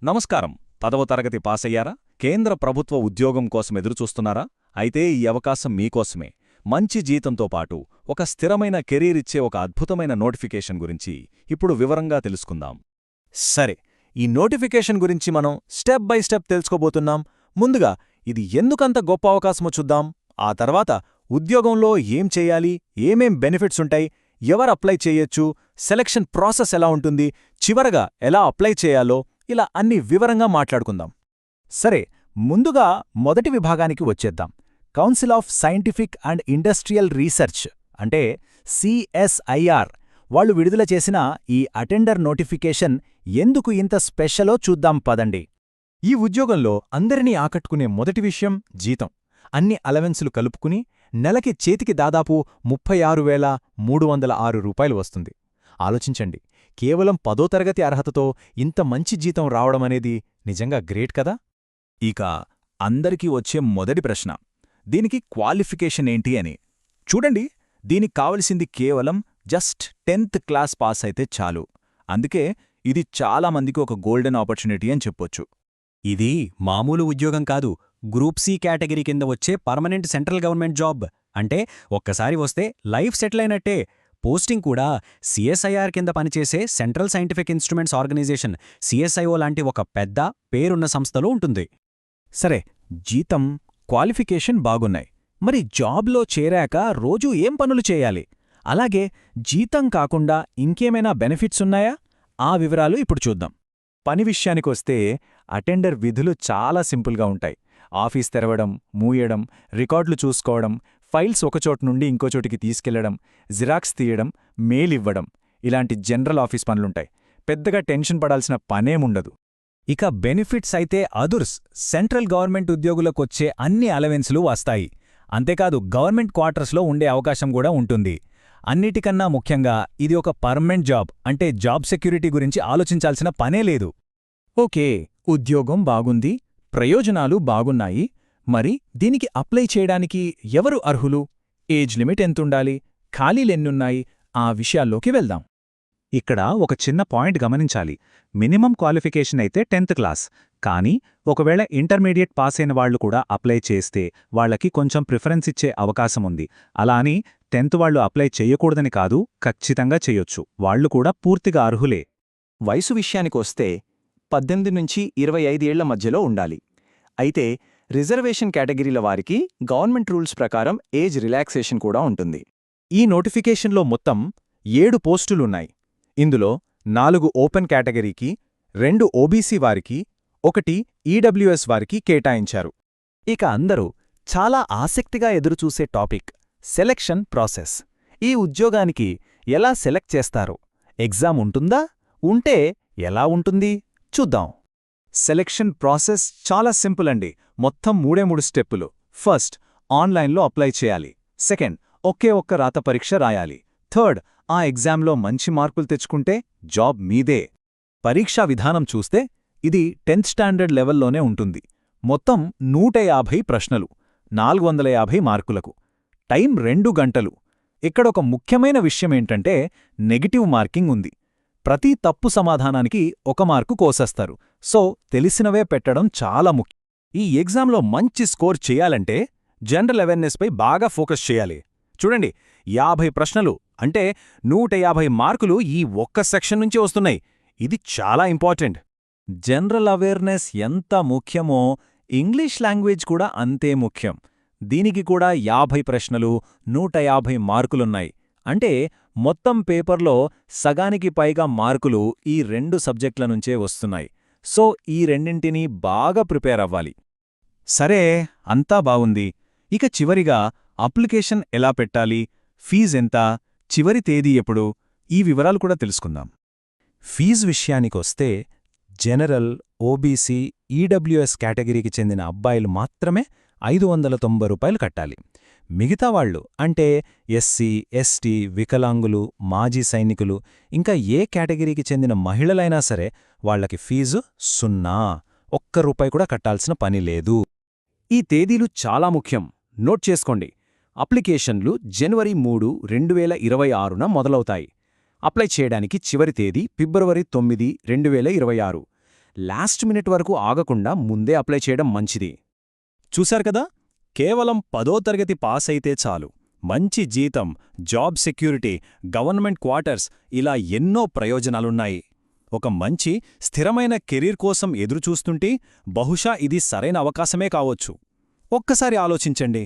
నమస్కారం. 10వ తరగతి పాసయ్యారా? కేంద్ర ప్రభుత్వ ఉద్యోగం కోసం ఎదురుచూస్తున్నారా? అయితే ఈ అవకాశం మీకోసమే. మంచి జీతంతో పాటు ఒక స్థిరమైన కెరీర్ ఇచ్చే ఒక అద్భుతమైన నోటిఫికేషన్ గురించి ఇప్పుడు వివరంగా తెలుసుకుందాం. సరే, ఈ నోటిఫికేషన్ గురించి మనం స్టెప్ బై స్టెప్ తెలుసుకోబోతున్నాం. ముందుగా ఇది ఎందుకంత గొప్ప అవకాశమో చూద్దాం. ఆ తర్వాత ఉద్యోగంలో ఏం చెయ్యాలి, ఏమేం బెనిఫిట్స్ ఉంటాయి, ఎవరు అప్లై చేయొచ్చు, సెలక్షన్ ప్రాసెస్ ఎలా ఉంటుంది, చివరగా ఎలా అప్లై చేయాలో ఇలా అన్ని వివరంగా మాట్లాడుకుందాం. సరే, ముందుగా మొదటి విభాగానికి వచ్చేద్దాం. Council of scientific and industrial research అంటే సిఎస్ఐఆర్ వాళ్ళు విడుదల చేసిన ఈ అటెండర్ నోటిఫికేషన్ ఎందుకు ఇంత స్పెషలో చూద్దాం పదండి. ఈ ఉద్యోగంలో అందరినీ ఆకట్టుకునే మొదటి విషయం జీతం. అన్ని అలవెన్సులు కలుపుకుని నెలకి చేతికి దాదాపు 36,306 రూపాయలు వస్తుంది. ఆలోచించండి, కేవలం 10వ తరగతి అర్హతతో ఇంత మంచి జీతం రావడమనేది నిజంగా గ్రేట్ కదా. ఇక అందరికీ వచ్చే మొదటి ప్రశ్న, దీనికి క్వాలిఫికేషన్ ఏంటి అని. చూడండి, దీనికి కావలసింది కేవలం జస్ట్ 10th క్లాస్ పాస్ అయితే చాలు. అందుకే ఇది చాలామందికి ఒక గోల్డెన్ ఆపర్చునిటీ అని చెప్పొచ్చు. ఇది మామూలు ఉద్యోగం కాదు, గ్రూప్ సి కేటగిరీ కింద వచ్చే పర్మనెంట్ సెంట్రల్ గవర్నమెంట్ జాబ్. అంటే ఒక్కసారి వస్తే లైఫ్ సెటిల్ అయినట్టే. పోస్టింగ్ కూడా సిఎస్ఐఆర్ కింద పనిచేసే సెంట్రల్ సైంటిఫిక్ ఇన్స్ట్రుమెంట్స్ ఆర్గనైజేషన్ సిఎస్ఐఓ లాంటి ఒక పెద్ద పేరున్న సంస్థలో ఉంటుంది. సరే, జీతం, క్వాలిఫికేషన్ బాగున్నాయి. మరి జాబ్లో చేరాక రోజూ ఏం పనులు చేయాలి? అలాగే జీతం కాకుండా ఇంకేమైనా బెనిఫిట్స్ ఉన్నాయా? ఆ వివరాలు ఇప్పుడు చూద్దాం. పని విషయానికొస్తే అటెండర్ విధులు చాలా సింపుల్గా ఉంటాయి. ఆఫీస్ తెరవడం, మూయడం, రికార్డులు చూసుకోవడం, ఫైల్స్ ఒకచోటు నుండి ఇంకోచోటికి తీసుకెళ్లడం, జిరాక్స్ తీయడం, మెయిల్ ఇవ్వడం, ఇలాంటి జనరల్ ఆఫీస్ పనులుంటాయి. పెద్దగా టెన్షన్ పడాల్సిన పనేముండదు. ఇక బెనిఫిట్స్ అయితే అదుర్స్. సెంట్రల్ గవర్నమెంట్ ఉద్యోగులకొచ్చే అన్ని అలవెన్సులు వస్తాయి. అంతేకాదు గవర్నమెంట్ క్వార్టర్స్లో ఉండే అవకాశం కూడా ఉంటుంది. అన్నిటికన్నా ముఖ్యంగా ఇది ఒక పర్మనెంట్ జాబ్, అంటే జాబ్ సెక్యూరిటీ గురించి ఆలోచించాల్సిన పనే లేదు. ఓకే, ఉద్యోగం బాగుంది, ప్రయోజనాలు బాగున్నాయి. మరి దీనికి అప్లై చేయడానికి ఎవరు అర్హులు? ఏజ్ లిమిట్ ఎంతుండాలి? ఖాళీలెన్నున్నాయి? ఆ విషయాల్లోకి వెళ్దాం. ఇక్కడ ఒక చిన్న పాయింట్ గమనించాలి. మినిమం క్వాలిఫికేషన్ అయితే 10th క్లాస్. కానీ ఒకవేళ ఇంటర్మీడియట్ పాస్ అయిన వాళ్లు కూడా అప్లై చేస్తే వాళ్లకి కొంచెం ప్రిఫరెన్స్ ఇచ్చే అవకాశముంది. అలా అని 10th వాళ్లు అప్లై చెయ్యకూడదని కాదు, ఖచ్చితంగా చెయ్యొచ్చు. వాళ్లు కూడా పూర్తిగా అర్హులే. వయసు విషయానికొస్తే 18 నుంచి 25 ఏళ్ల మధ్యలో ఉండాలి. అయితే రిజర్వేషన్ కేటగిరీల వారికి గవర్నమెంట్ రూల్స్ ప్రకారం ఏజ్ రిలాక్సేషన్ కూడా ఉంటుంది. ఈ నోటిఫికేషన్లో మొత్తం 7 పోస్టులున్నాయి. ఇందులో 4 ఓపెన్ కేటగిరీకి, 2 ఓబీసీ వారికి, 1 ఈడబ్ల్యూఎస్ వారికి కేటాయించారు. ఇక అందరూ చాలా ఆసక్తిగా ఎదురుచూసే టాపిక్ సెలక్షన్ ప్రాసెస్. ఈ ఉద్యోగానికి ఎలా సెలెక్ట్ చేస్తారు? ఎగ్జామ్ ఉంటుందా? ఉంటే ఎలా ఉంటుంది చూద్దాం. సెలక్షన్ ప్రాసెస్ చాలా సింపుల్ అండి. మొత్తం 3 స్టెప్పులు. ఫస్ట్, ఆన్లైన్లో అప్లై చేయాలి. సెకండ్, ఒకే ఒక్క రాత పరీక్ష రాయాలి. థర్డ్, ఆ ఎగ్జామ్లో మంచి మార్కులు తెచ్చుకుంటే జాబ్ మీదే. పరీక్షా విధానం చూస్తే ఇది 10th స్టాండర్డ్ లెవెల్లోనే ఉంటుంది. మొత్తం 150 ప్రశ్నలు, 450 మార్కులకు. టైం 2 గంటలు. ఇక్కడొక ముఖ్యమైన విషయమేంటంటే నెగటివ్ మార్కింగ్ ఉంది. ప్రతి తప్పు సమాధానానికి 1 మార్కు కోసేస్తారు. సో తెలిసినవే పెట్టడం చాలా ముఖ్యం. ఈ ఎగ్జామ్లో మంచి స్కోర్ చేయాలంటే జనరల్ అవేర్నెస్పై బాగా ఫోకస్ చేయాలి. చూడండి, 50 ప్రశ్నలు అంటే 150 మార్కులు ఈ ఒక్క సెక్షన్ నుంచే వస్తున్నాయి. ఇది చాలా ఇంపార్టెంట్. జనరల్ అవేర్నెస్ ఎంత ముఖ్యమో ఇంగ్లీష్ లాంగ్వేజ్ కూడా అంతే ముఖ్యం. దీనికి కూడా 50 ప్రశ్నలు, 150 మార్కులున్నాయి. అంటే మొత్తం పేపర్లో సగానికి పైగా మార్కులు ఈ 2 సబ్జెక్టుల నుంచే వస్తున్నాయి. సో ఈ రెండింటినీ బాగా ప్రిపేర్ అవ్వాలి. సరే, అంతా బావుంది. ఇక చివరిగా అప్లికేషన్ ఎలా పెట్టాలి, ఫీజెంత, చివరి తేదీ ఎప్పుడు, ఈ వివరాలు కూడా తెలుసుకుందాం. ఫీజు విషయానికొస్తే జనరల్, ఓబీసీ, ఈడబ్ల్యూఎస్ కేటగిరీకి చెందిన అబ్బాయిలు మాత్రమే 590 రూపాయలు కట్టాలి. మిగతా వాళ్లు అంటే ఎస్సీ, ఎస్టీ, వికలాంగులు, మాజీ సైనికులు, ఇంకా ఏ కేటగిరీకి చెందిన మహిళలైనా సరే వాళ్లకి ఫీజు 0. ఒక్క రూపాయి కూడా కట్టాల్సిన పని లేదు. ఈ తేదీలు చాలా ముఖ్యం, నోట్ చేసుకోండి. అప్లికేషన్లు జనవరి 3, 2026న మొదలవుతాయి. అప్లై చేయడానికి చివరి తేదీ ఫిబ్రవరి 9, 2026. లాస్ట్ మినిట్ వరకు ఆగకుండా ముందే అప్లై చేయడం మంచిది. చూశారు కదా, కేవలం 10వ తరగతి పాస్ అయితే చాలు, మంచి జీతం, జాబ్ సెక్యూరిటీ, గవర్నమెంట్ క్వార్టర్స్, ఇలా ఎన్నో ప్రయోజనాలున్నాయి. ఒక మంచి స్థిరమైన కెరీర్ కోసం ఎదురుచూస్తుంటే బహుశా ఇది సరైన అవకాశమే కావచ్చు. ఒక్కసారి ఆలోచించండి.